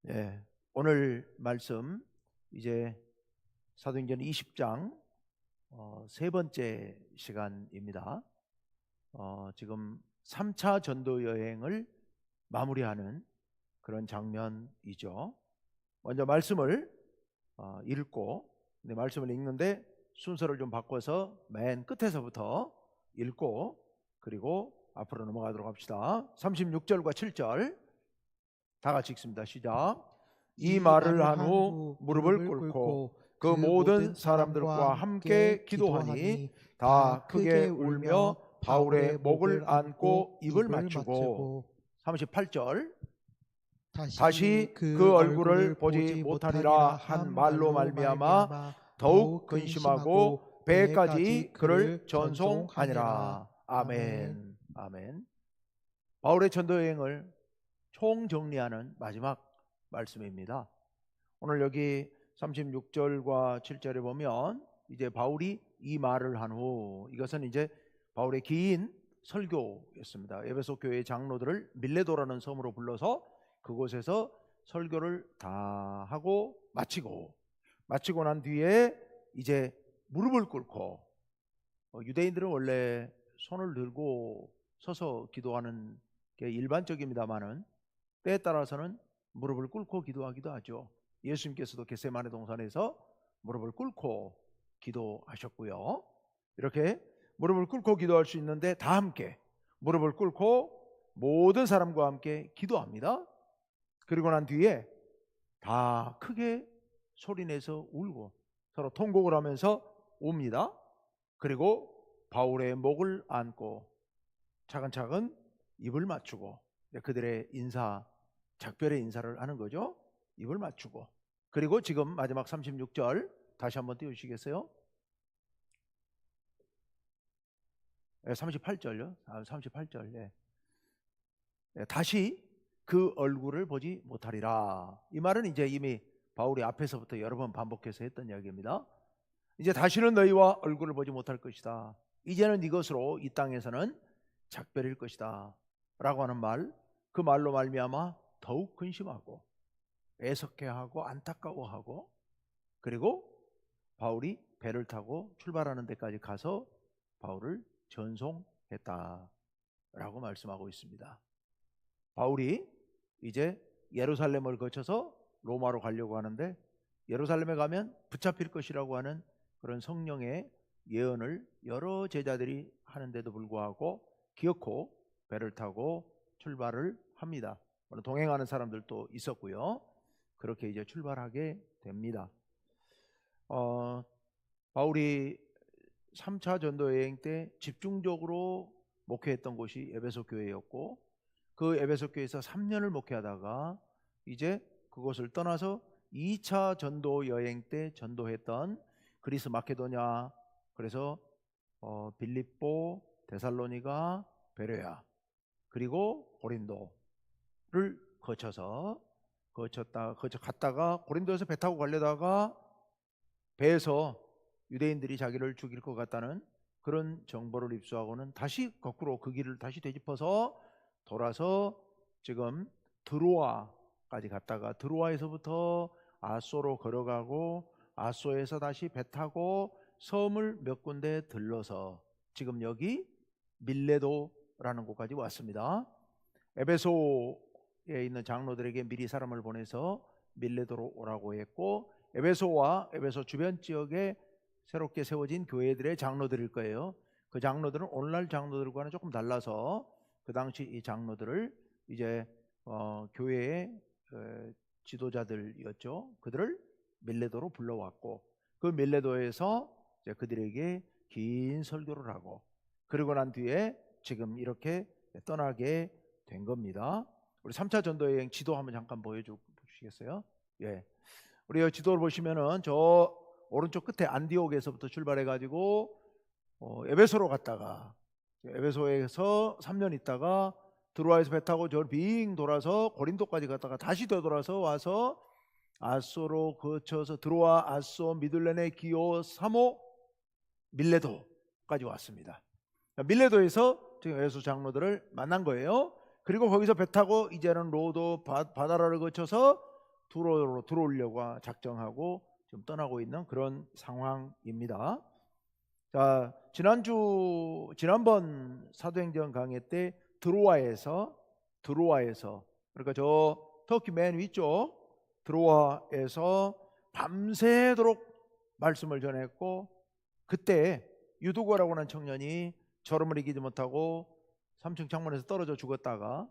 예, 오늘 말씀 이제 사도행전 20장 세 번째 시간입니다. 지금 3차 전도 여행을 마무리하는 그런 장면이죠. 먼저 말씀을 읽고, 근데 말씀을 읽는데 순서를 좀 바꿔서 맨 끝에서부터 읽고 그리고 앞으로 넘어가도록 합시다. 36절과 7절 다 같이 읽습니다. 시작. 이 말을 한 후 무릎을 꿇고 그 모든 사람들과 함께 기도하니 다 크게 울며 바울의 목을 안고 입을 맞추고 38절 다시 그 얼굴을 보지 못하리라 한 말로 말미암아 더욱 근심하고 배까지 그를 전송하니라. 아멘. 아멘. 바울의 전도 여행을 총정리하는 마지막 말씀입니다. 오늘 여기 36절과 7절에 보면 이제 바울이 이 말을 한 후, 이것은 이제 바울의 긴 설교였습니다. 에베소 교회 장로들을 밀레도라는 섬으로 불러서 그곳에서 설교를 다 하고 마치고 난 뒤에 이제 무릎을 꿇고, 유대인들은 원래 손을 들고 서서 기도하는 게 일반적입니다만은 때에 따라서는 무릎을 꿇고 기도하기도 하죠. 예수님께서도 겟세마네 동산에서 무릎을 꿇고 기도하셨고요. 이렇게 무릎을 꿇고 기도할 수 있는데 다 함께 무릎을 꿇고 모든 사람과 함께 기도합니다. 그리고 난 뒤에 다 크게 소리내서 울고 서로 통곡을 하면서 웁니다. 그리고 바울의 목을 안고 차근차근 입을 맞추고 그들의 작별의 인사를 하는 거죠. 입을 맞추고. 그리고 지금 마지막 36절 다시 한번 띄워주시겠어요? 38절요. 38절. 다시 그 얼굴을 보지 못하리라. 이 말은 이제 이미 바울이 앞에서부터 여러 번 반복해서 했던 이야기입니다. 이제 다시는 너희와 얼굴을 보지 못할 것이다. 이제는 이것으로 이 땅에서는 작별일 것이다 라고 하는 말, 그 말로 말미암아 더욱 근심하고 애석해하고 안타까워하고, 그리고 바울이 배를 타고 출발하는 데까지 가서 바울을 전송했다 라고 말씀하고 있습니다. 바울이 이제 예루살렘을 거쳐서 로마로 가려고 하는데, 예루살렘에 가면 붙잡힐 것이라고 하는 그런 성령의 예언을 여러 제자들이 하는데도 불구하고 기어코 배를 타고 출발을 합니다. 동행하는 사람들도 있었고요. 그렇게 이제 출발하게 됩니다. 바울이 3차 전도 여행 때 집중적으로 목회했던 곳이 에베소 교회였고, 그 에베소 교회에서 3년을 목회하다가 이제 그곳을 떠나서 2차 전도 여행 때 전도했던 그리스 마케도냐, 그래서 빌립보, 데살로니가, 베레아, 그리고 고린도를 갔다가 고린도에서 배 타고 가려다가 배에서 유대인들이 자기를 죽일 것 같다는 그런 정보를 입수하고는 다시 거꾸로 그 길을 다시 되짚어서 돌아서 지금 드로아까지 갔다가 드로아에서부터 아소로 걸어가고 아소에서 다시 배 타고 섬을 몇 군데 들러서 지금 여기 밀레도라는 곳까지 왔습니다. 에베소에 있는 장로들에게 미리 사람을 보내서 밀레도로 오라고 했고, 에베소와 에베소 주변 지역에 새롭게 세워진 교회들의 장로들일 거예요. 그 장로들은 오늘날 장로들과는 조금 달라서 그 당시 이 장로들을 이제 교회의 지도자들이었죠. 그들을 밀레도로 불러왔고, 그 밀레도에서 이제 그들에게 긴 설교를 하고, 그리고 난 뒤에 지금 이렇게 떠나게 된 겁니다. 우리 3차 전도 여행 지도 한번 잠깐 보여주시겠어요? 예. 우리 지도를 보시면은 저 오른쪽 끝에 안디옥에서부터 출발해 가지고 에베소로 갔다가 에베소에서 3년 있다가 드로아에서 배 타고 저 빙 돌아서 고린도까지 갔다가 다시 되돌아서 와서 아소로 거쳐서 드로아, 아소, 미둘레네, 기오, 사모, 밀레도까지 왔습니다. 밀레도에서 지금 에베소 장로들을 만난 거예요. 그리고 거기서 배 타고 이제는 로도 바다라를 거쳐서 두로로 들어오려고 작정하고 지금 떠나고 있는 그런 상황입니다. 자, 지난번 사도행전 강의 때 드로아에서 그러니까 저 터키 맨 위쪽 드로아에서 밤새도록 말씀을 전했고, 그때 유두고라고 하는 청년이 졸음을 이기지 못하고 3층 창문에서 떨어져 죽었다가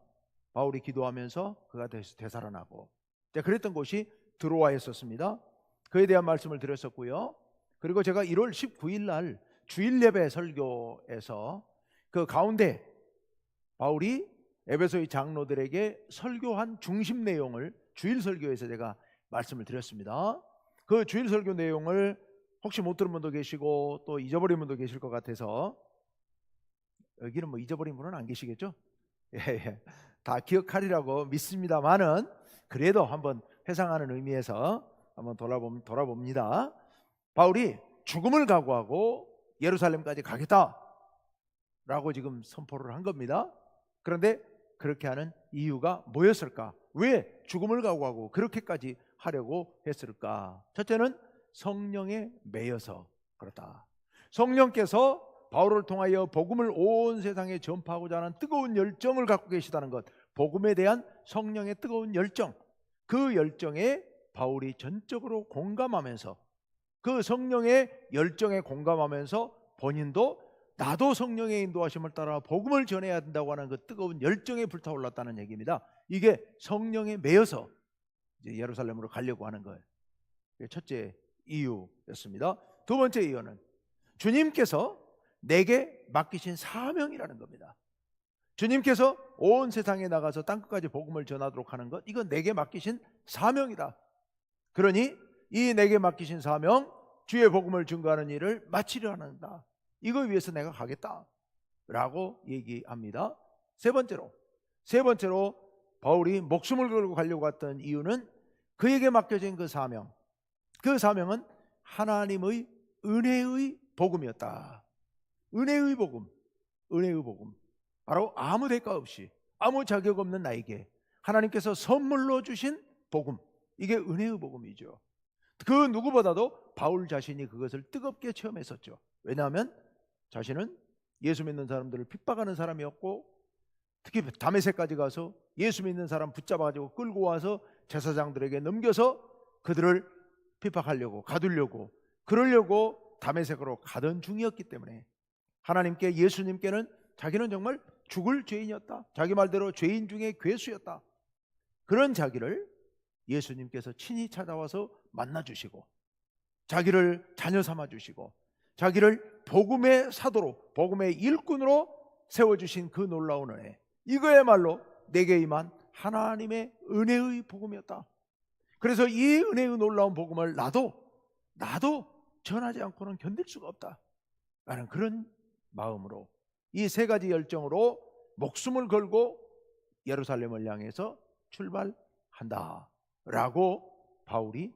바울이 기도하면서 그가 되살아나고, 그랬던 곳이 드로아였었습니다. 그에 대한 말씀을 드렸었고요. 그리고 제가 1월 19일 날 주일 예배 설교에서 그 가운데 바울이 에베소의 장로들에게 설교한 중심 내용을 주일 설교에서 제가 말씀을 드렸습니다. 그 주일 설교 내용을 혹시 못 들은 분도 계시고 또 잊어버린 분도 계실 것 같아서, 여기는 뭐 잊어버린 분은 안 계시겠죠? 예. 다 기억하리라고 믿습니다만은 그래도 한번 회상하는 의미에서 한번 돌아봅니다. 바울이 죽음을 각오하고 예루살렘까지 가겠다라고 지금 선포를 한 겁니다. 그런데 그렇게 하는 이유가 뭐였을까? 왜 죽음을 각오하고 그렇게까지 하려고 했을까? 첫째는 성령에 매여서 그렇다. 성령께서 바울을 통하여 복음을 온 세상에 전파하고자 하는 뜨거운 열정을 갖고 계시다는 것, 복음에 대한 성령의 뜨거운 열정, 그 열정에 바울이 전적으로 공감하면서, 그 성령의 열정에 공감하면서 본인도 나도 성령의 인도하심을 따라 복음을 전해야 된다고 하는 그 뜨거운 열정에 불타올랐다는 얘기입니다. 이게 성령에 매여서 이제 예루살렘으로 가려고 하는 거예요. 첫째 이유였습니다. 두 번째 이유는 주님께서 내게 맡기신 사명이라는 겁니다. 주님께서 온 세상에 나가서 땅끝까지 복음을 전하도록 하는 것, 이건 내게 맡기신 사명이다. 그러니 이 내게 맡기신 사명, 주의 복음을 증거하는 일을 마치려 한다. 이거 위해서 내가 가겠다라고 얘기합니다. 세 번째로 바울이 목숨을 걸고 가려고 했던 이유는 그에게 맡겨진 그 사명, 그 사명은 하나님의 은혜의 복음이었다. 은혜의 복음. 바로 아무 대가 없이, 아무 자격 없는 나에게 하나님께서 선물로 주신 복음, 이게 은혜의 복음이죠. 그 누구보다도 바울 자신이 그것을 뜨겁게 체험했었죠. 왜냐하면 자신은 예수 믿는 사람들을 핍박하는 사람이었고, 특히 다메섹까지 가서 예수 믿는 사람 붙잡아가지고 끌고 와서 제사장들에게 넘겨서 그들을 핍박하려고, 가두려고, 그러려고 다메섹으로 가던 중이었기 때문에 하나님께, 예수님께는 자기는 정말 죽을 죄인이었다, 자기 말대로 죄인 중에 괴수였다. 그런 자기를 예수님께서 친히 찾아와서 만나주시고, 자기를 자녀 삼아주시고, 자기를 복음의 사도로, 복음의 일꾼으로 세워주신 그 놀라운 은혜, 이거야말로 내게 임한 하나님의 은혜의 복음이었다. 그래서 이 은혜의 놀라운 복음을 나도 전하지 않고는 견딜 수가 없다 라는 그런 마음으로, 이 세 가지 열정으로 목숨을 걸고 예루살렘을 향해서 출발한다 라고 바울이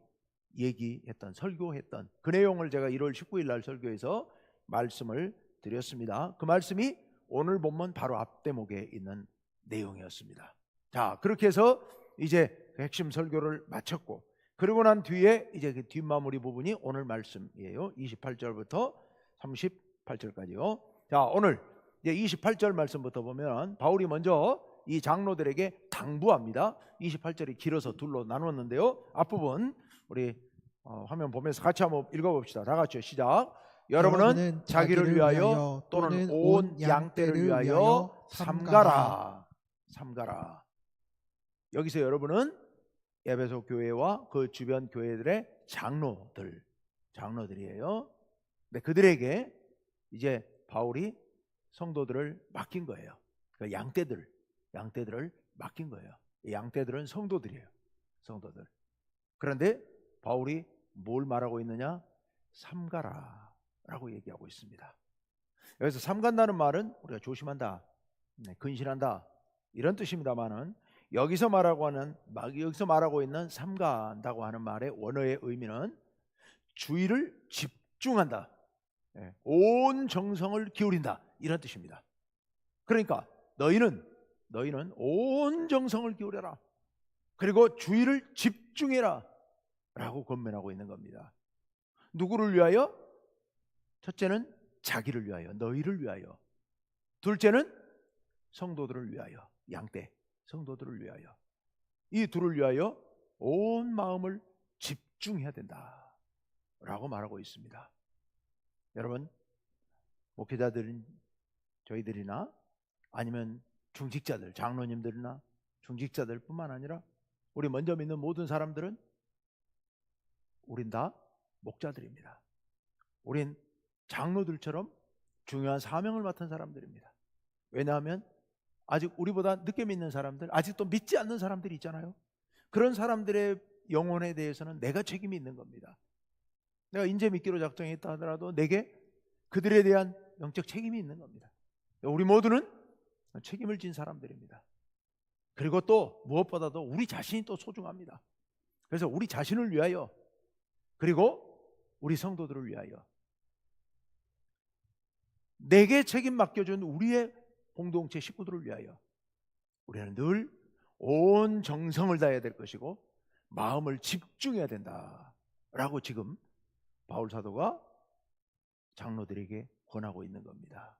얘기했던, 설교했던 그 내용을 제가 1월 19일 날 설교에서 말씀을 드렸습니다. 그 말씀이 오늘 본문 바로 앞 대목에 있는 내용이었습니다. 자, 그렇게 해서 이제 핵심 설교를 마쳤고, 그러고 난 뒤에 이제 그 뒷마무리 부분이 오늘 말씀이에요. 28절부터 38절까지요. 자, 오늘 이제 28절 말씀부터 보면 바울이 먼저 이 장로들에게 당부합니다. 28절이 길어서 둘로 나눴는데요. 앞부분 우리 화면 보면서 같이 한번 읽어봅시다. 다 같이요. 시작. 여러분은 자기를 위하여 또는 온 양떼를 위하여 삼가라. 여기서 여러분은 에베소 교회와 그 주변 교회들의 장로들이에요. 근데 그들에게 이제 바울이 성도들을 맡긴 거예요. 그러니까 양떼들을 맡긴 거예요. 이 양떼들은 성도들이에요. 성도들. 그런데 바울이 뭘 말하고 있느냐? 삼가라 라고 얘기하고 있습니다. 여기서 삼간다는 말은 우리가 조심한다, 근신한다, 이런 뜻입니다만은 여기서 말하고 있는 삼간다고 하는 말의 원어의 의미는 주의를 집중한다, 온 정성을 기울인다, 이런 뜻입니다. 그러니까 너희는 온 정성을 기울여라. 그리고 주의를 집중해라 라고 권면하고 있는 겁니다. 누구를 위하여? 첫째는 자기를 위하여, 너희를 위하여. 둘째는 성도들을 위하여, 양떼 성도들을 위하여. 이 둘을 위하여 온 마음을 집중해야 된다 라고 말하고 있습니다. 여러분, 목회자들은 저희들이나 아니면 중직자들, 장로님들이나 중직자들 뿐만 아니라 우리 먼저 믿는 모든 사람들은 우린 다 목자들입니다. 우린 장로들처럼 중요한 사명을 맡은 사람들입니다. 왜냐하면 아직 우리보다 늦게 믿는 사람들, 아직도 믿지 않는 사람들이 있잖아요. 그런 사람들의 영혼에 대해서는 내가 책임이 있는 겁니다. 내가 인재 믿기로 작정했다 하더라도 내게 그들에 대한 영적 책임이 있는 겁니다. 우리 모두는 책임을 진 사람들입니다. 그리고 또 무엇보다도 우리 자신이 또 소중합니다. 그래서 우리 자신을 위하여, 그리고 우리 성도들을 위하여, 내게 책임 맡겨준 우리의 공동체 식구들을 위하여 우리는 늘 온 정성을 다해야 될 것이고 마음을 집중해야 된다라고 지금 바울 사도가 장로들에게 권하고 있는 겁니다.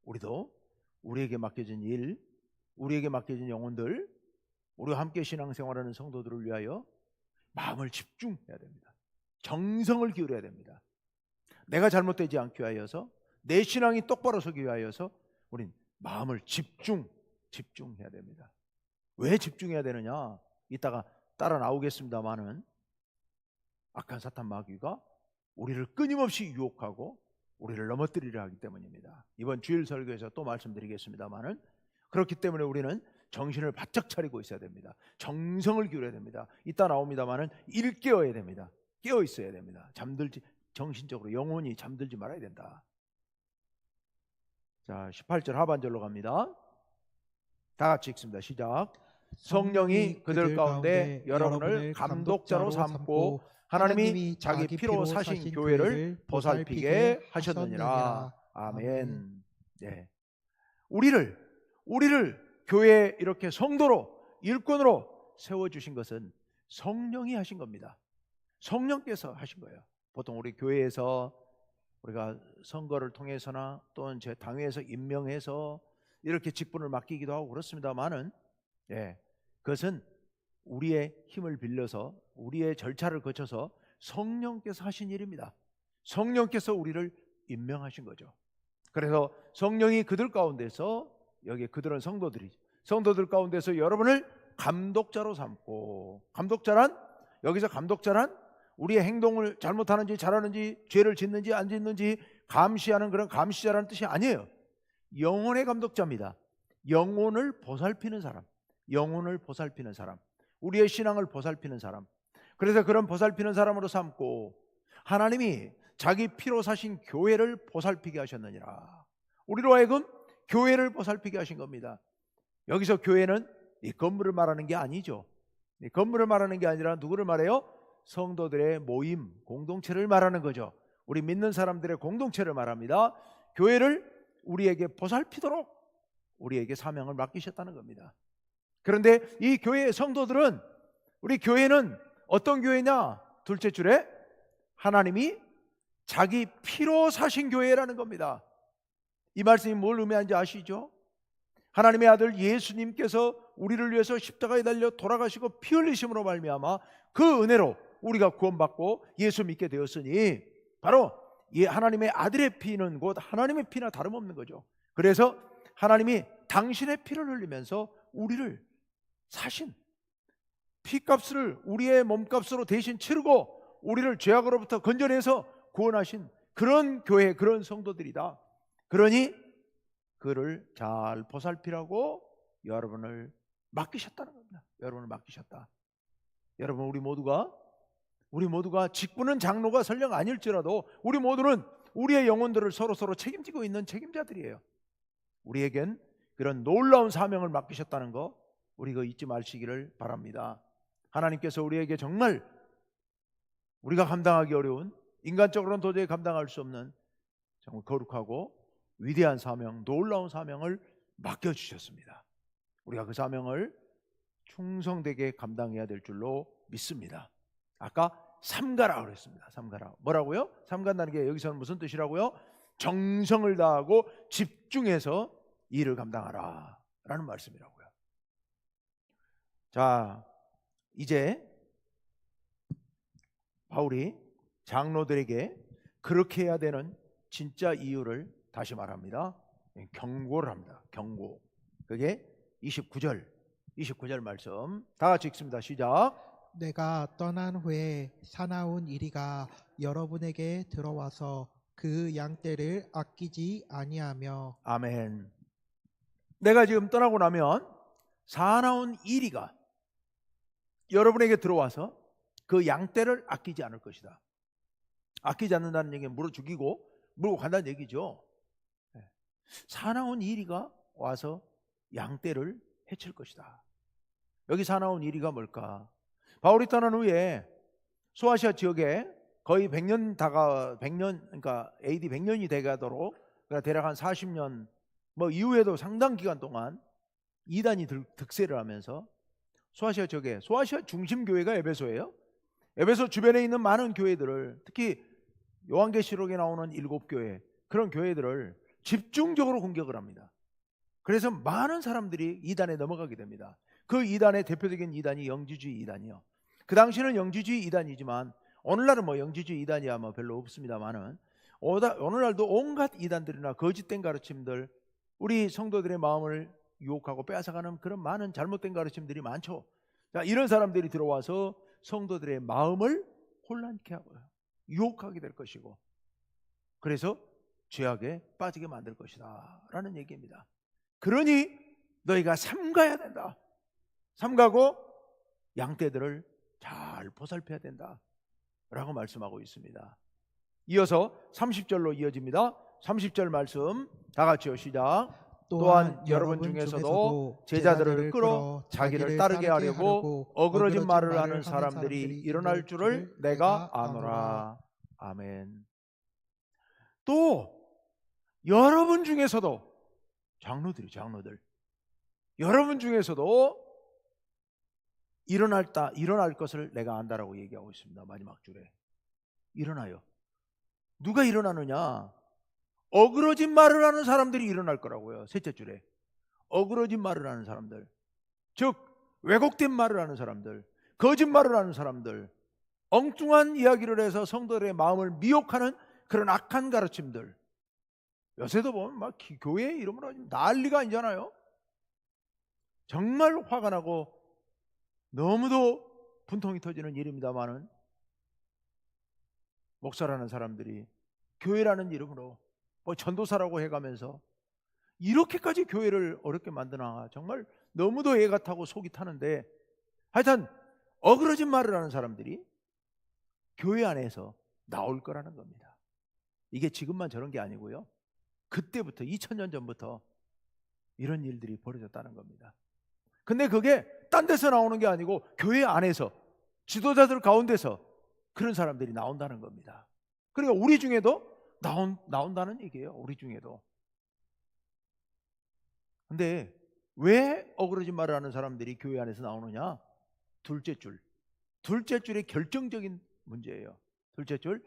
우리도 우리에게 맡겨진 일, 우리에게 맡겨진 영혼들, 우리와 함께 신앙생활하는 성도들을 위하여 마음을 집중해야 됩니다. 정성을 기울여야 됩니다. 내가 잘못되지 않기 위하여서, 내 신앙이 똑바로 서기 위하여서 우린 마음을 집중해야 됩니다. 왜 집중해야 되느냐? 이따가 따라 나오겠습니다만은 악한 사탄 마귀가 우리를 끊임없이 유혹하고 우리를 넘어뜨리려 하기 때문입니다. 이번 주일 설교에서 또 말씀드리겠습니다만은 그렇기 때문에 우리는 정신을 바짝 차리고 있어야 됩니다. 정성을 기울여야 됩니다. 이따 나옵니다만은 일깨워야 됩니다. 깨어 있어야 됩니다. 잠들지, 정신적으로 영혼이 잠들지 말아야 된다. 자, 18절 하반절로 갑니다. 다 같이 읽습니다. 시작. 성령이 그들 가운데 여러분을 감독자로 삼고 하나님이 자기 피로 사신 교회를 보살피게 하셨느니라. 아멘. 네. 우리를 교회에 이렇게 성도로, 일꾼으로 세워주신 것은 성령이 하신 겁니다. 성령께서 하신 거예요. 보통 우리 교회에서 우리가 선거를 통해서나 또는 제 당회에서 임명해서 이렇게 직분을 맡기기도 하고 그렇습니다만은, 그것은 우리의 힘을 빌려서 우리의 절차를 거쳐서 성령께서 하신 일입니다. 성령께서 우리를 임명하신 거죠. 그래서 성령이 그들 가운데서, 여기 그들은 성도들 가운데서 여러분을 감독자로 삼고, 여기서 감독자란 우리의 행동을 잘못하는지 잘하는지, 죄를 짓는지 안 짓는지 감시하는 그런 감시자라는 뜻이 아니에요. 영혼의 감독자입니다. 영혼을 보살피는 사람, 우리의 신앙을 보살피는 사람. 그래서 그런 보살피는 사람으로 삼고 하나님이 자기 피로 사신 교회를 보살피게 하셨느니라. 우리로 하여금 교회를 보살피게 하신 겁니다. 여기서 교회는 이 건물을 말하는 게 아니죠. 이 건물을 말하는 게 아니라 누구를 말해요? 성도들의 모임, 공동체를 말하는 거죠. 우리 믿는 사람들의 공동체를 말합니다. 교회를 우리에게 보살피도록 우리에게 사명을 맡기셨다는 겁니다. 그런데 이 교회의 성도들은, 우리 교회는 어떤 교회냐? 둘째 줄에 하나님이 자기 피로 사신 교회라는 겁니다. 이 말씀이 뭘 의미하는지 아시죠? 하나님의 아들 예수님께서 우리를 위해서 십자가에 달려 돌아가시고 피 흘리심으로 말미암아 그 은혜로 우리가 구원받고 예수 믿게 되었으니, 바로 하나님의 아들의 피는 곧 하나님의 피나 다름없는 거죠. 그래서 하나님이 당신의 피를 흘리면서 우리를 사신, 피값을 우리의 몸값으로 대신 치르고 우리를 죄악으로부터 건져내서 구원하신 그런 교회, 그런 성도들이다. 그러니 그를 잘 보살피라고 여러분을 맡기셨다는 겁니다. 여러분을 맡기셨다. 여러분, 우리 모두가 직분은 장로가 설령 아닐지라도 우리 모두는 우리의 영혼들을 서로 책임지고 있는 책임자들이에요. 우리에겐 그런 놀라운 사명을 맡기셨다는 거, 우리가 잊지 마시기를 바랍니다. 하나님께서 우리에게 정말 우리가 감당하기 어려운, 인간적으로는 도저히 감당할 수 없는 정말 거룩하고 위대한 사명, 놀라운 사명을 맡겨주셨습니다. 우리가 그 사명을 충성되게 감당해야 될 줄로 믿습니다. 아까 삼가라 그랬습니다. 삼가라. 뭐라고요? 삼간다는 게 여기서는 무슨 뜻이라고요? 정성을 다하고 집중해서 일을 감당하라 라는 말씀이라고요. 자, 이제 바울이 장로들에게 그렇게 해야 되는 진짜 이유를 다시 말합니다. 경고를 합니다. 경고. 그게 29절 말씀 다 같이 읽습니다. 시작. 내가 떠난 후에 사나운 이리가 여러분에게 들어와서 그 양떼를 아끼지 아니하며. 아멘. 내가 지금 떠나고 나면 사나운 이리가 여러분에게 들어와서 그 양떼를 아끼지 않을 것이다. 아끼지 않는다는 얘기는 물어 죽이고 물고 간다는 얘기죠. 사나운 이리가 와서 양떼를 해칠 것이다. 여기 사나운 이리가 뭘까? 바울이 떠난 후에 소아시아 지역에 거의 100년 그러니까 AD 100년이 돼가도록 그러니까 대략 한 40년 뭐 이후에도 상당 기간 동안 이단이 득세를 하면서 소아시아 지역에 소아시아 중심 교회가 에베소예요. 에베소 주변에 있는 많은 교회들을 특히 요한계시록에 나오는 7교회 그런 교회들을 집중적으로 공격을 합니다. 그래서 많은 사람들이 이단에 넘어가게 됩니다. 그 이단의 대표적인 이단이 영지주의 이단이요. 그 당시는 영지주의 이단이지만 오늘날은 뭐 영지주의 이단이야 뭐 별로 없습니다만은 오늘날도 온갖 이단들이나 거짓된 가르침들 우리 성도들의 마음을 유혹하고 빼앗아가는 그런 많은 잘못된 가르침들이 많죠. 자, 이런 사람들이 들어와서 성도들의 마음을 혼란케 하고요. 유혹하게 될 것이고 그래서 죄악에 빠지게 만들 것이다 라는 얘기입니다. 그러니 너희가 삼가야 된다. 삼가고 양떼들을 잘 보살펴야 된다 라고 말씀하고 있습니다. 이어서 30절로 이어집니다. 30절 말씀 다 같이요. 시작. 또한 여러분 중에서도 제자들을 끌어 자기를 따르게 하려고 어그러진 말을 하는 사람들이 일어날 줄을 내가 아노라. 아멘. 또 여러분 중에서도 장로들 여러분 중에서도 일어날 것을 내가 안다라고 얘기하고 있습니다. 마지막 줄에 일어나요. 누가 일어나느냐? 어그러진 말을 하는 사람들이 일어날 거라고요. 셋째 줄에 어그러진 말을 하는 사람들, 즉 왜곡된 말을 하는 사람들, 거짓말을 하는 사람들, 엉뚱한 이야기를 해서 성도들의 마음을 미혹하는 그런 악한 가르침들. 요새도 보면 막 교회 이름으로 난리가 아니잖아요. 정말 화가 나고 너무도 분통이 터지는 일입니다만은 목사라는 사람들이 교회라는 이름으로 뭐 전도사라고 해가면서 이렇게까지 교회를 어렵게 만드나 정말 너무도 애가 타고 속이 타는데 하여튼 어그러진 말을 하는 사람들이 교회 안에서 나올 거라는 겁니다. 이게 지금만 저런 게 아니고요. 그때부터 2000년 전부터 이런 일들이 벌어졌다는 겁니다. 근데 그게 딴 데서 나오는 게 아니고 교회 안에서 지도자들 가운데서 그런 사람들이 나온다는 겁니다. 그러니까 우리 중에도 나온다는 얘기예요. 우리 중에도. 근데 왜 어그러진 말을 하는 사람들이 교회 안에서 나오느냐? 둘째 줄의 결정적인 문제예요. 둘째 줄,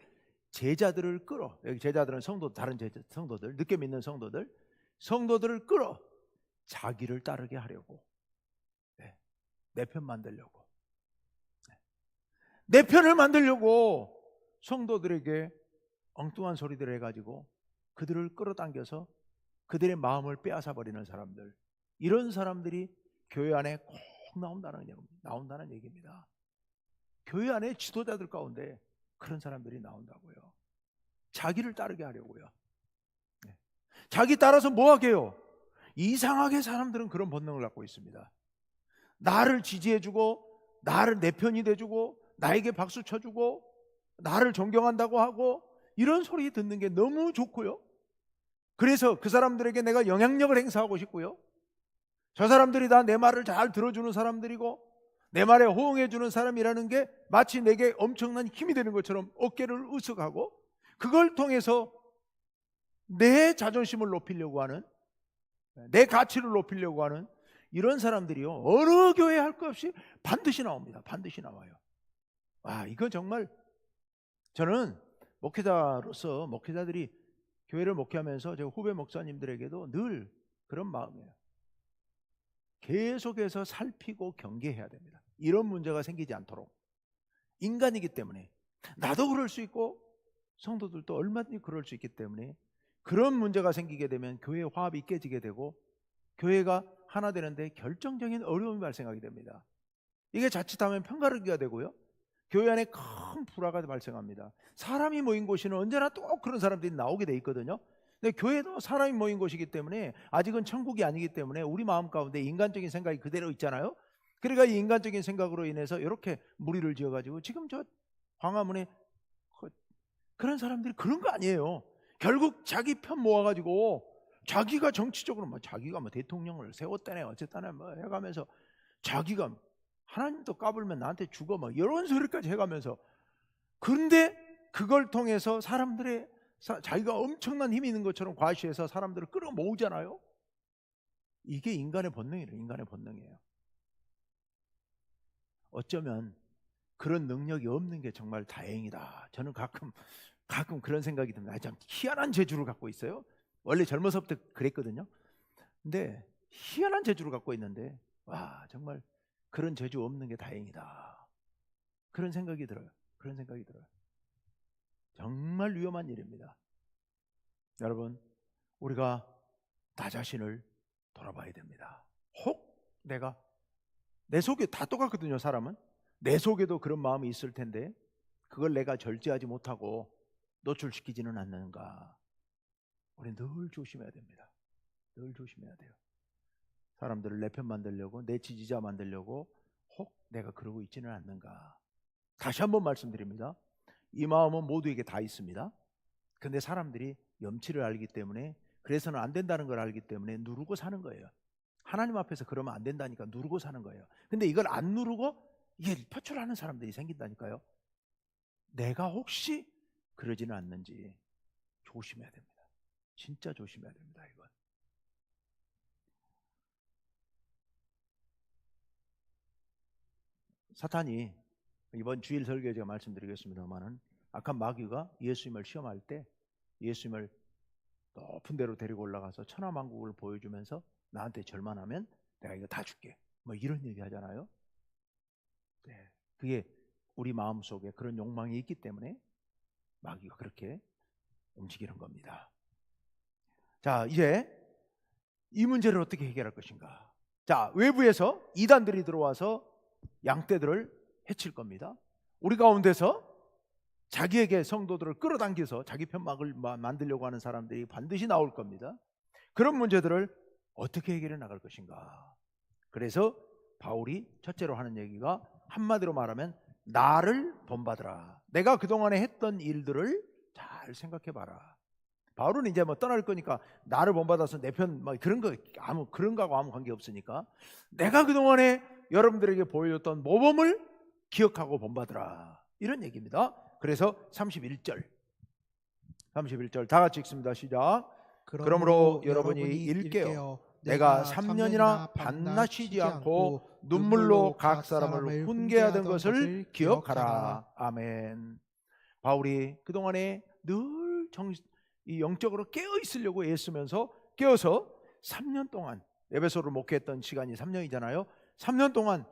제자들을 끌어. 여기 제자들은 다른 성도들, 늦게 믿는 성도들을 끌어 자기를 따르게 하려고. 내 편 만들려고. 내 편을 만들려고 성도들에게 엉뚱한 소리들을 해가지고 그들을 끌어당겨서 그들의 마음을 빼앗아버리는 사람들, 이런 사람들이 교회 안에 꼭 나온다는 얘기입니다. 교회 안에 지도자들 가운데 그런 사람들이 나온다고요. 자기를 따르게 하려고요. 자기 따라서 뭐 하게요? 이상하게 사람들은 그런 본능을 갖고 있습니다. 나를 지지해주고 나를 내 편이 돼주고 나에게 박수 쳐주고 나를 존경한다고 하고 이런 소리 듣는 게 너무 좋고요. 그래서 그 사람들에게 내가 영향력을 행사하고 싶고요. 저 사람들이 다 내 말을 잘 들어주는 사람들이고 내 말에 호응해주는 사람이라는 게 마치 내게 엄청난 힘이 되는 것처럼 어깨를 으쓱하고 그걸 통해서 내 자존심을 높이려고 하는, 내 가치를 높이려고 하는 이런 사람들이요, 어느 교회 할 것 없이 반드시 나옵니다. 반드시 나와요. 이건 정말 저는 목회자로서 목회자들이 교회를 목회하면서 제가 후배 목사님들에게도 늘 그런 마음이에요. 계속해서 살피고 경계해야 됩니다. 이런 문제가 생기지 않도록. 인간이기 때문에, 나도 그럴 수 있고 성도들도 얼마든지 그럴 수 있기 때문에, 그런 문제가 생기게 되면 교회 화합이 깨지게 되고 교회가 하나 되는데 결정적인 어려움이 발생하게 됩니다. 이게 자칫하면 편가르기가 되고요, 교회 안에 큰 불화가 발생합니다. 사람이 모인 곳에는 언제나 또 그런 사람들이 나오게 돼 있거든요. 근데 교회도 사람이 모인 곳이기 때문에 아직은 천국이 아니기 때문에 우리 마음 가운데 인간적인 생각이 그대로 있잖아요. 그러니까 이 인간적인 생각으로 인해서 이렇게 무리를 지어가지고 지금 저 광화문에 그런 사람들이 그런 거 아니에요. 결국 자기 편 모아가지고 자기가 정치적으로 자기가 대통령을 세웠다네 어쨌다네 해가면서 자기가 하나님도 까불면 나한테 죽어 이런 소리까지 해가면서, 그런데 그걸 통해서 사람들의 자기가 엄청난 힘이 있는 것처럼 과시해서 사람들을 끌어모으잖아요. 이게 인간의 본능이에요. 인간의 본능이에요. 어쩌면 그런 능력이 없는 게 정말 다행이다. 저는 가끔 그런 생각이 듭니다. 참 희한한 재주를 갖고 있어요. 원래 젊어서부터 그랬거든요. 근데 희한한 재주를 갖고 있는데 정말 그런 재주 없는 게 다행이다. 그런 생각이 들어요. 그런 생각이 들어요. 정말 위험한 일입니다. 여러분, 우리가 나 자신을 돌아봐야 됩니다. 혹 내가, 내 속에 다 똑같거든요. 사람은 내 속에도 그런 마음이 있을 텐데 그걸 내가 절제하지 못하고 노출시키지는 않는가. 우리 늘 조심해야 됩니다. 늘 조심해야 돼요. 사람들을 내 편 만들려고, 내 지지자 만들려고 혹 내가 그러고 있지는 않는가. 다시 한번 말씀드립니다. 이 마음은 모두에게 다 있습니다. 근데 사람들이 염치를 알기 때문에, 그래서는 안 된다는 걸 알기 때문에 누르고 사는 거예요. 하나님 앞에서 그러면 안 된다니까 누르고 사는 거예요. 근데 이걸 안 누르고 이게 표출하는 사람들이 생긴다니까요. 내가 혹시 그러지는 않는지 조심해야 됩니다. 진짜 조심해야 됩니다. 이건. 사탄이, 이번 주일 설교에 제가 말씀드리겠습니다만은, 악한 마귀가 예수님을 시험할 때 예수님을 높은 데로 데리고 올라가서 천하만국을 보여주면서 나한테 절만하면 내가 이거 다 줄게 이런 얘기 하잖아요. 네, 그게 우리 마음속에 그런 욕망이 있기 때문에 마귀가 그렇게 움직이는 겁니다. 자, 이제 이 문제를 어떻게 해결할 것인가. 자, 외부에서 이단들이 들어와서 양떼들을 해칠 겁니다. 우리 가운데서 자기에게 성도들을 끌어당겨서 자기 편막을 만들려고 하는 사람들이 반드시 나올 겁니다. 그런 문제들을 어떻게 해결해 나갈 것인가. 그래서 바울이 첫째로 하는 얘기가, 한마디로 말하면 나를 본받으라. 내가 그동안에 했던 일들을 잘 생각해 봐라. 바울은 이제 떠날 거니까 나를 본받아서 내 편 그런 거 그런 거하고 아무 관계 없으니까 내가 그동안에 여러분들에게 보여줬던 모범을 기억하고 본받으라, 이런 얘기입니다. 그래서 31절 다 같이 읽습니다. 시작. 그러므로 여러분이 일깨어 내가 3년이나 밤낮 쉬지 않고 눈물로 각 사람을 훈계하던 것을 기억하라. 아멘. 바울이 그동안에 늘 이 영적으로 깨어 있으려고 애쓰면서 깨어서 3년 동안 에베소를 목회했던 시간이 3년이잖아요. 3년 동안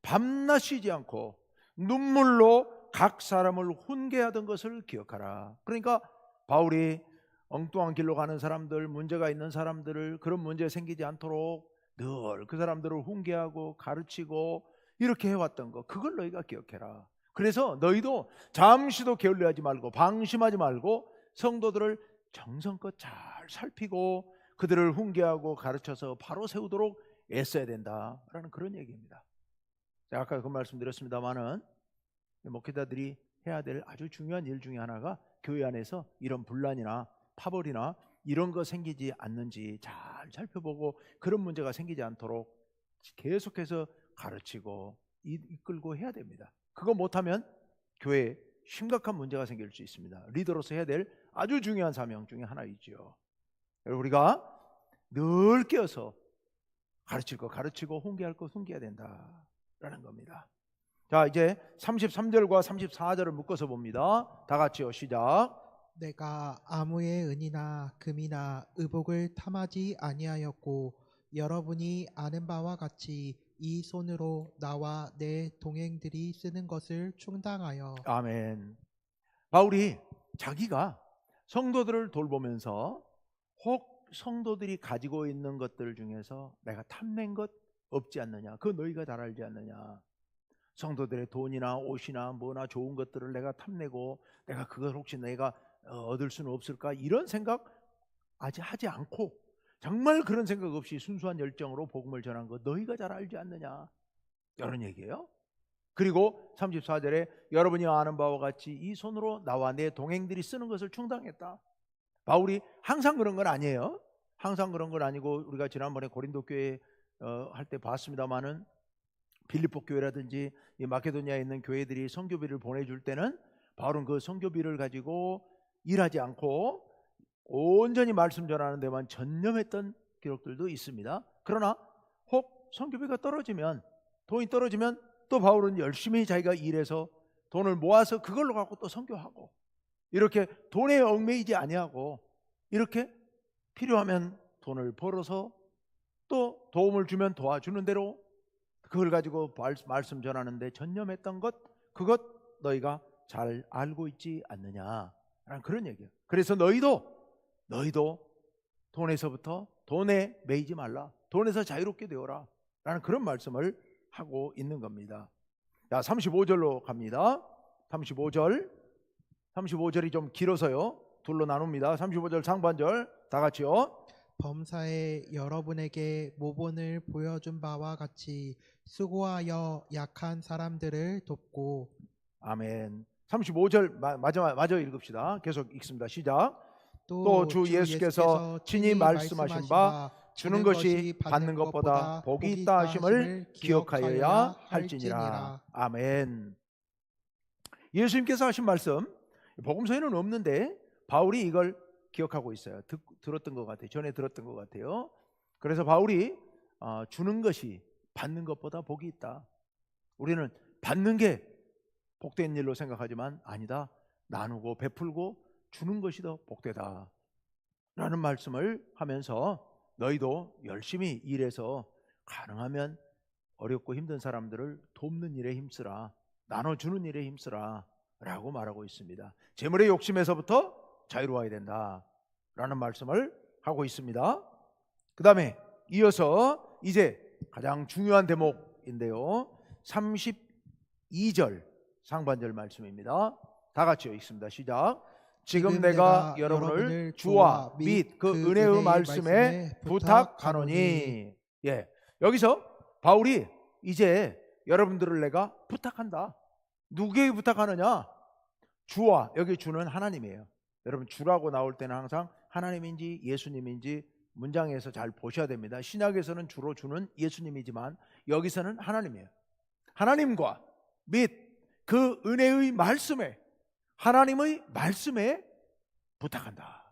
밤낮 쉬지 않고 눈물로 각 사람을 훈계하던 것을 기억하라. 그러니까 바울이 엉뚱한 길로 가는 사람들, 문제가 있는 사람들을 그런 문제 생기지 않도록 늘 그 사람들을 훈계하고 가르치고 이렇게 해왔던 거, 그걸 너희가 기억해라. 그래서 너희도 잠시도 게을리하지 말고 방심하지 말고 성도들을 정성껏 잘 살피고 그들을 훈계하고 가르쳐서 바로 세우도록 애써야 된다라는 그런 얘기입니다. 제가 아까 그 말씀드렸습니다마는 목회자들이 해야 될 아주 중요한 일 중에 하나가 교회 안에서 이런 분란이나 파벌이나 이런 거 생기지 않는지 잘 살펴보고 그런 문제가 생기지 않도록 계속해서 가르치고 이끌고 해야 됩니다. 그거 못하면 교회에 심각한 문제가 생길 수 있습니다. 리더로서 해야 될 아주 중요한 사명 중에 하나이죠. 우리가 늘 깨어서 가르칠 거 가르치고 훈계할 거 훈계해야 된다라는 겁니다. 자, 이제 33절과 34절을 묶어서 봅니다. 다 같이요. 시작. 내가 아무의 은이나 금이나 의복을 탐하지 아니하였고 여러분이 아는 바와 같이 이 손으로 나와 내 동행들이 쓰는 것을 충당하여. 아멘. 바울이 자기가 성도들을 돌보면서 혹 성도들이 가지고 있는 것들 중에서 내가 탐낸 것 없지 않느냐, 그 너희가 잘 알지 않느냐. 성도들의 돈이나 옷이나 뭐나 좋은 것들을 내가 탐내고 내가 그걸 혹시 내가 얻을 수는 없을까, 이런 생각 아직 하지 않고 정말 그런 생각 없이 순수한 열정으로 복음을 전한 것 너희가 잘 알지 않느냐, 이런 얘기예요. 그리고 34절에 여러분이 아는 바와 같이 이 손으로 나와 내 동행들이 쓰는 것을 충당했다. 바울이 항상 그런 건 아니에요. 항상 그런 건 아니고 우리가 지난번에 고린도 교회 할 때 봤습니다마는 빌립보 교회라든지 이 마케도니아에 있는 교회들이 선교비를 보내줄 때는 바울은 그 선교비를 가지고 일하지 않고 온전히 말씀 전하는 데만 전념했던 기록들도 있습니다. 그러나 혹 선교비가 떨어지면, 돈이 떨어지면 또 바울은 열심히 자기가 일해서 돈을 모아서 그걸로 갖고 또 선교하고, 이렇게 돈에 얽매이지 아니하고 이렇게 필요하면 돈을 벌어서 또 도움을 주면 도와주는 대로 그걸 가지고 말씀 전하는데 전념했던 것, 그것 너희가 잘 알고 있지 않느냐라는 그런 얘기예요. 그래서 너희도 돈에서부터 돈에 매이지 말라, 돈에서 자유롭게 되어라 라는 그런 말씀을 하고 있는 겁니다. 자, 35절로 갑니다. 35절이 좀 길어서요 둘로 나눕니다. 35절 상반절 다 같이요. 범사에 여러분에게 모본을 보여준 바와 같이 수고하여 약한 사람들을 돕고. 아멘. 35절 마저 읽읍시다. 계속 읽습니다. 시작. 또 주 예수께서 친히 말씀하신 바 주는 것이 받는 것보다 복이 있다 하심을 기억하여야 할지니라. 아멘. 예수님께서 하신 말씀 복음서에는 없는데 바울이 이걸 기억하고 있어요. 들었던 것 같아요. 전에 들었던 것 같아요. 그래서 바울이 주는 것이 받는 것보다 복이 있다. 우리는 받는 게 복된 일로 생각하지만 아니다. 나누고 베풀고 주는 것이 더 복되다 라는 말씀을 하면서 너희도 열심히 일해서 가능하면 어렵고 힘든 사람들을 돕는 일에 힘쓰라, 나눠주는 일에 힘쓰라 라고 말하고 있습니다. 재물의 욕심에서부터 자유로워야 된다 라는 말씀을 하고 있습니다. 그 다음에 이어서 이제 가장 중요한 대목인데요, 32절 상반절 말씀입니다. 다 같이요 읽습니다. 시작. 지금 내가 여러분을 주와 및 그 은혜의 말씀에 부탁하노니. 예, 여기서 바울이 이제 여러분들을 내가 부탁한다. 누구에게 부탁하느냐? 주와, 여기 주는 하나님이에요. 여러분 주라고 나올 때는 항상 하나님인지 예수님인지 문장에서 잘 보셔야 됩니다. 신약에서는 주로 주는 예수님이지만 여기서는 하나님이에요. 하나님과 및 그 은혜의 말씀에, 하나님의 말씀에 부탁한다.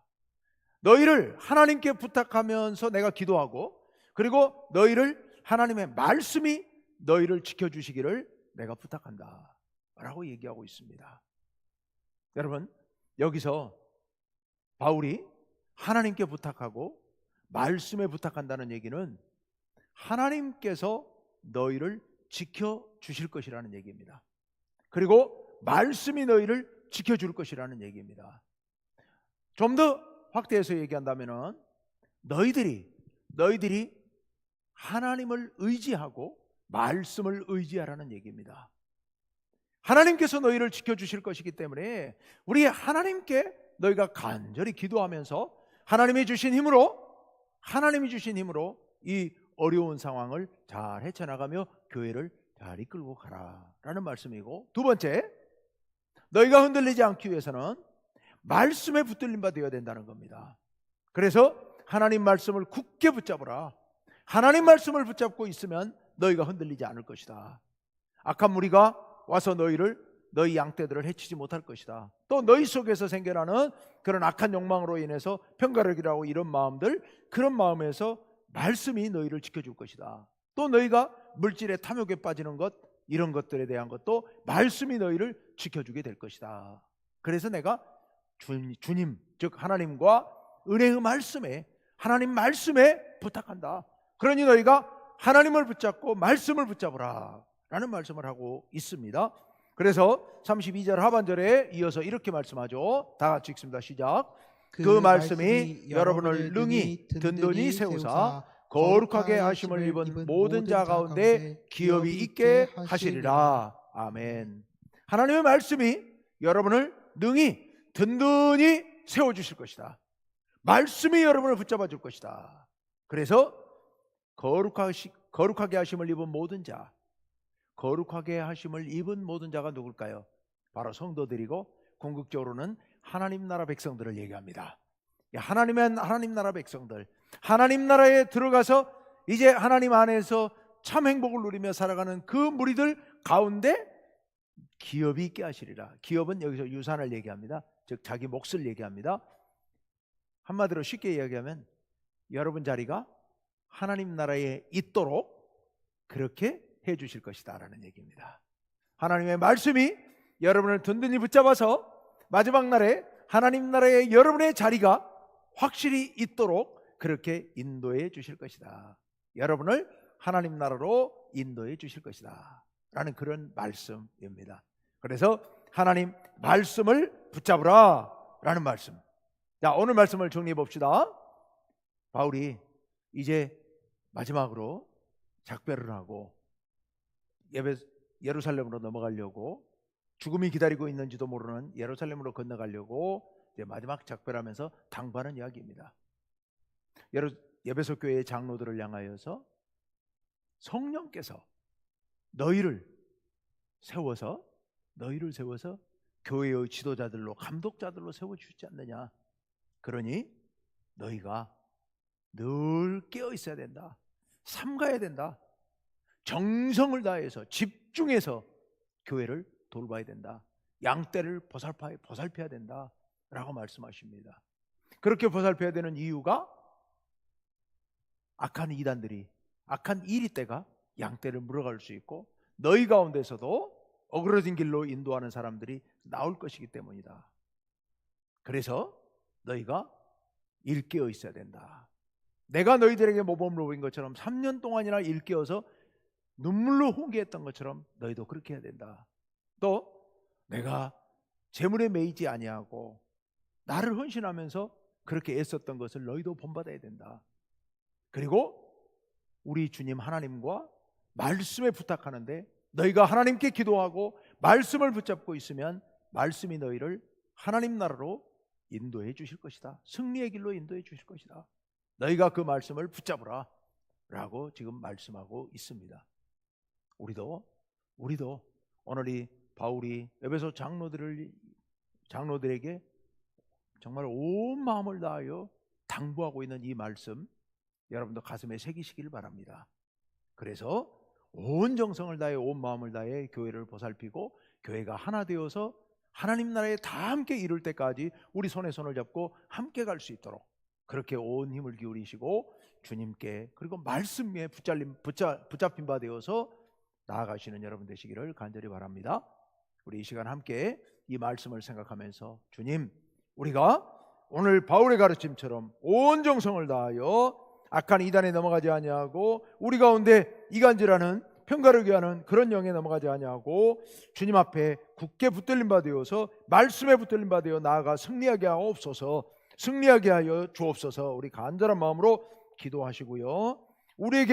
너희를 하나님께 부탁하면서 내가 기도하고, 그리고 너희를 하나님의 말씀이 너희를 지켜주시기를 내가 부탁한다 라고 얘기하고 있습니다. 여러분, 여기서 바울이 하나님께 부탁하고 말씀에 부탁한다는 얘기는 하나님께서 너희를 지켜주실 것이라는 얘기입니다. 그리고 말씀이 너희를 지켜줄 것이라는 얘기입니다. 좀 더 확대해서 얘기한다면 너희들이 하나님을 의지하고 말씀을 의지하라는 얘기입니다. 하나님께서 너희를 지켜주실 것이기 때문에 우리 하나님께 너희가 간절히 기도하면서 하나님이 주신 힘으로 이 어려운 상황을 잘 헤쳐나가며 교회를 잘 이끌고 가라라는 말씀이고, 두 번째, 너희가 흔들리지 않기 위해서는 말씀에 붙들림 바 되어야 된다는 겁니다. 그래서 하나님 말씀을 굳게 붙잡으라. 하나님 말씀을 붙잡고 있으면 너희가 흔들리지 않을 것이다. 악한 무리가 와서 너희 양떼들을 해치지 못할 것이다. 또 너희 속에서 생겨나는 그런 악한 욕망으로 인해서 편가르기라고 이런 마음들, 그런 마음에서 말씀이 너희를 지켜줄 것이다. 또 너희가 물질의 탐욕에 빠지는 것, 이런 것들에 대한 것도 말씀이 너희를 지켜주게 될 것이다. 그래서 내가 주님, 즉 하나님과 은혜의 말씀에, 하나님 말씀에 부탁한다. 그러니 너희가 하나님을 붙잡고 말씀을 붙잡으라 라는 말씀을 하고 있습니다. 그래서 32절 하반절에 이어서 이렇게 말씀하죠. 다 같이 읽습니다. 시작. 그 말씀이 여러분을 능히 든든히 세우사 거룩하게 하심을 입은 모든 자 가운데 기업이 있게 하시리라. 아멘. 하나님의 말씀이 여러분을 능히 든든히 세워주실 것이다. 말씀이 여러분을 붙잡아 줄 것이다. 그래서 거룩하게 하심을 입은 모든 자, 거룩하게 하심을 입은 모든 자가 누굴까요? 바로 성도들이고 궁극적으로는 하나님 나라 백성들을 얘기합니다. 하나님 나라 백성들, 하나님 나라에 들어가서 이제 하나님 안에서 참 행복을 누리며 살아가는 그 무리들 가운데 기업이 있게 하시리라. 기업은 여기서 유산을 얘기합니다. 즉 자기 몫을 얘기합니다. 한마디로 쉽게 이야기하면 여러분 자리가 하나님 나라에 있도록 그렇게 해 주실 것이다 라는 얘기입니다. 하나님의 말씀이 여러분을 든든히 붙잡아서 마지막 날에 하나님 나라에 여러분의 자리가 확실히 있도록 그렇게 인도해 주실 것이다. 여러분을 하나님 나라로 인도해 주실 것이다 라는 그런 말씀입니다. 그래서 하나님 말씀을 붙잡으라 라는 말씀. 자, 오늘 말씀을 정리해 봅시다. 바울이 이제 마지막으로 작별을 하고 예루살렘으로 넘어가려고, 죽음이 기다리고 있는지도 모르는 예루살렘으로 건너가려고 이제 마지막 작별하면서 당부하는 이야기입니다. 에베소 교회의 장로들을 향하여서 성령께서 너희를 세워서 교회의 지도자들로, 감독자들로 세워주시지 않느냐. 그러니 너희가 늘 깨어 있어야 된다. 삼가야 된다. 정성을 다해서 집중해서 교회를 돌봐야 된다. 양떼를 보살펴야 된다 라고 말씀하십니다. 그렇게 보살펴야 되는 이유가 악한 이단들이, 악한 이리떼가 양떼를 물어갈 수 있고 너희 가운데서도 어그러진 길로 인도하는 사람들이 나올 것이기 때문이다. 그래서 너희가 일깨어 있어야 된다. 내가 너희들에게 모범으로 보인 것처럼 3년 동안이나 일깨어서 눈물로 훈계했던 것처럼 너희도 그렇게 해야 된다. 또 내가 재물에 매이지 아니하고 나를 헌신하면서 그렇게 애썼던 것을 너희도 본받아야 된다. 그리고 우리 주님 하나님과 말씀에 부탁하는데 너희가 하나님께 기도하고 말씀을 붙잡고 있으면 말씀이 너희를 하나님 나라로 인도해 주실 것이다. 승리의 길로 인도해 주실 것이다. 너희가 그 말씀을 붙잡으라 라고 지금 말씀하고 있습니다. 우리도 오늘 이 바울이 에베소 장로들에게 정말 온 마음을 다하여 당부하고 있는 이 말씀, 여러분도 가슴에 새기시길 바랍니다. 그래서 온 정성을 다해, 온 마음을 다해 교회를 보살피고 교회가 하나 되어서 하나님 나라에 다 함께 이룰 때까지 우리 손에 손을 잡고 함께 갈 수 있도록 그렇게 온 힘을 기울이시고 주님께, 그리고 말씀에 붙잡힌 바 되어서 나아가시는 여러분 되시기를 간절히 바랍니다. 우리 이 시간 함께 이 말씀을 생각하면서, 주님, 우리가 오늘 바울의 가르침처럼 온 정성을 다하여 악한 이단에 넘어가지 아니하고 우리 가운데 이간질하는, 편가르게 하는 그런 영에 넘어가지 아니하고 주님 앞에 굳게 붙들린 바 되어서 말씀에 붙들린 바 되어 나아가 승리하게 하여 주옵소서. 우리 간절한 마음으로 기도하시고요. 우리에게